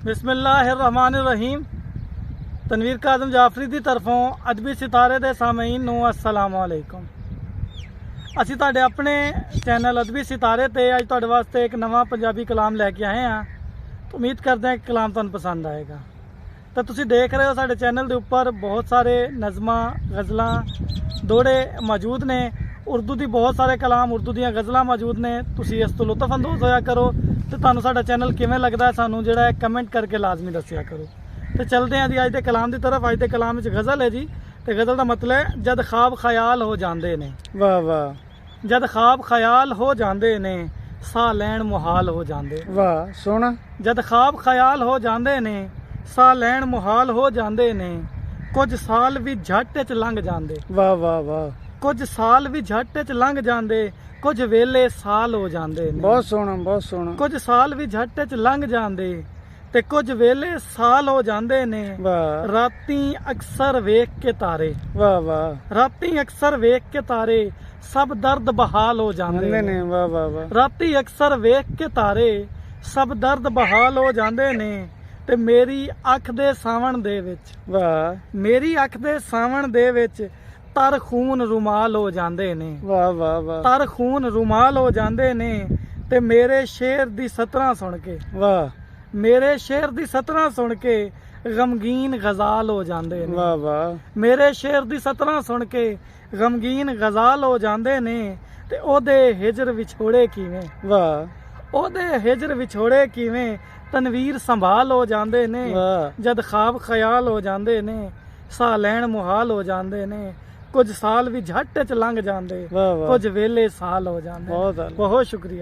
बिस्मिल्लाहिर्रहमानिर्रहीम। तनवीर काज़म जाफरी की तरफों अदबी सितारे दे सामीन नूं अस्सलाम वालेकुम। असीं तुहाडे अपने चैनल अदबी सितारे ते अज तुहाडे वास्ते एक नवा पंजाबी कलाम लैके आए हैं। तो उम्मीद करते हैं कि कलाम तुहानूं पसंद आएगा। तो तुसीं देख रहे हो साडे चैनल के उपर बहुत सारे नज़मां गज़लां दोड़े मौजूद ने। उर्दू की बहुत सारे कलाम उर्दू दीयां गज़लां मौजूद ने। तुसीं इस तो लुत्फ अंदोज़ होया करो। तो तुहानूं साडा चैनल किवें लगदा है सानूं जिहड़ा है कमेंट करके लाजमी दस्सिया करो। तो चलते हैं जी अज दे कलाम की तरफ। अज दे कलाम विच गज़ल है जी। तो गज़ल का मतलब है जद ख्वाब ख्याल हो जांदे ने। वाह वाह। जद ख्वाब ख्याल हो जांदे ने साह लैण मुहाल हो जांदे। वाह सोहना। जद ख्वाब ख्याल हो जांदे ने साह लैण मुहाल हो जांदे ने कुछ साल भी झट च लंघ जांदे। वाह वाह वाह। कुछ साल भी झट च लंघ जांदे कुछ वेले साल हो जांदे ने। बहुत सोहना बहुत सोहना। कुछ साल भी झट च लंघ जांदे ते कुछ वेले साल हो जांदे ने। वाह राती अक्सर वेख के तारे। वाह वाह। राती अक्सर वेख के तारे सब दर्द बहाल हो जांदे ने। वाह वाह वाह। राती अक्सर वेख के तारे सब दर्द बहाल हो जांदे ने ते मेरी अख दे सावण दे विच। वाह। मेरी अख दे सावण दे विच तर खून रुमाल हो जांदे ने। वाह वाह वाह। तर खून रुमाल हो जांदे ने ते मेरे शेर दी सतरां सुन के। वाह। मेरे शेर दी सतरां सुन के गमगीन गजाल हो जांदे ने। वाह वाह। मेरे शेर दी सतरां सुन के गमगीन गजाल हो जांदे ने ते ओदे हिजर विछोड़े किवें। वाह। ओदे हिजर विछोड़े किवें तनवीर संभाल हो जांदे ने। वाह। जद ख्वाब ख्याल हो जांदे ने साह लैण मुहाल हो जांदे ने कुछ साल भी झट च लंघ जांदे वाह वाह। कुछ वेले साल हो जांदे। बहुत बहुत शुक्रिया।